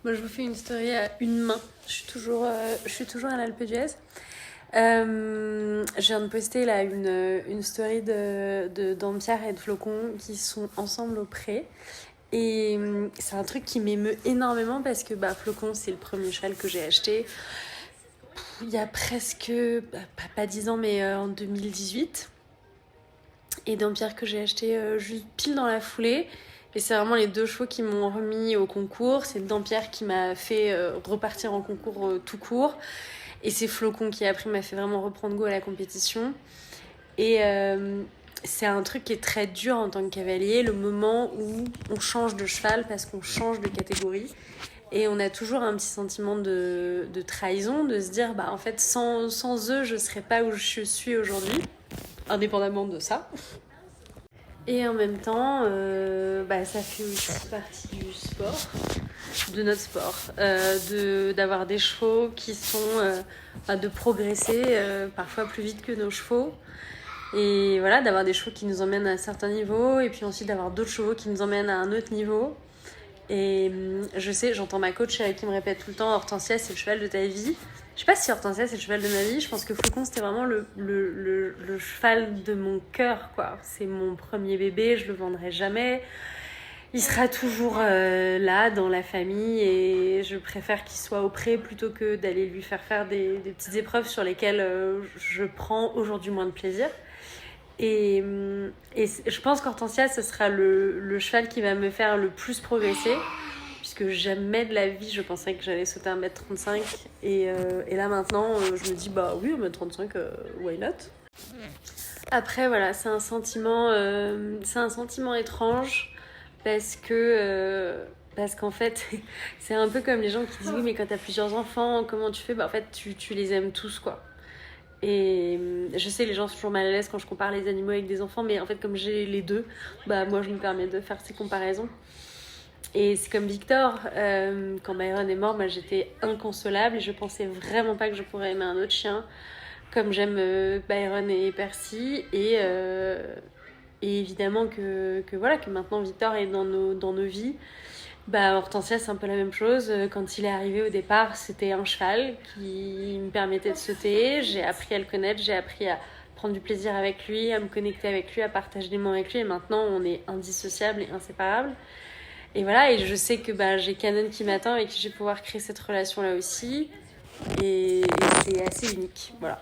Moi, je vous fais une story à une main. Je suis toujours à l'Alpe d'Huez. Je viens de poster là une story de Dampierre et de Flocon qui sont ensemble au pré. Et c'est un truc qui m'émeut énormément parce que Flocon, c'est le premier cheval que j'ai acheté il y a presque, pas 10 ans, mais en 2018. Et Dampierre que j'ai acheté juste pile dans la foulée. Et c'est vraiment les deux chevaux qui m'ont remis au concours. C'est Dampierre qui m'a fait repartir en concours tout court. Et c'est Flocon qui après m'a fait vraiment reprendre goût à la compétition. Et c'est un truc qui est très dur en tant que cavalier, le moment où on change de cheval parce qu'on change de catégorie. Et on a toujours un petit sentiment de trahison, de se dire, en fait, sans eux, je serais pas où je suis aujourd'hui, indépendamment de ça. Et en même temps, ça fait aussi partie du sport, de notre sport, d'avoir des chevaux qui sont, de progresser parfois plus vite que nos chevaux. Et voilà, d'avoir des chevaux qui nous emmènent à un certain niveau, et puis ensuite d'avoir d'autres chevaux qui nous emmènent à un autre niveau. Et je sais, j'entends ma coach qui me répète tout le temps, Hortensia, c'est le cheval de ta vie. Je sais pas si Hortensia, c'est le cheval de ma vie. Je pense que Flocon, c'était vraiment le cheval de mon cœur, quoi. C'est mon premier bébé, je le vendrai jamais. Il sera toujours là, dans la famille, et je préfère qu'il soit au pré plutôt que d'aller lui faire des petites épreuves sur lesquelles je prends aujourd'hui moins de plaisir. Et je pense qu'Hortensia, ce sera le cheval qui va me faire le plus progresser, puisque jamais de la vie je pensais que j'allais sauter 1m35. Et là maintenant, je me dis, oui, 1m35, why not? Après, voilà, c'est un sentiment étrange, parce qu'en fait, c'est un peu comme les gens qui disent, oui, mais quand t'as plusieurs enfants, comment tu fais? En fait, tu les aimes tous, quoi. Et je sais, les gens sont toujours mal à l'aise quand je compare les animaux avec des enfants, mais en fait, comme j'ai les deux, moi, je me permets de faire ces comparaisons. Et c'est comme Victor, quand Byron est mort, j'étais inconsolable et je pensais vraiment pas que je pourrais aimer un autre chien comme j'aime Byron et Percy. Et évidemment que maintenant Victor est dans nos vies. Hortensia, c'est un peu la même chose. Quand il est arrivé au départ, c'était un cheval qui me permettait de sauter. J'ai appris à le connaître, j'ai appris à prendre du plaisir avec lui, à me connecter avec lui, à partager des moments avec lui. Et maintenant, on est indissociables et inséparables. Et voilà, et je sais que j'ai Canon qui m'attend et que je vais pouvoir créer cette relation-là aussi. Et c'est assez unique, voilà.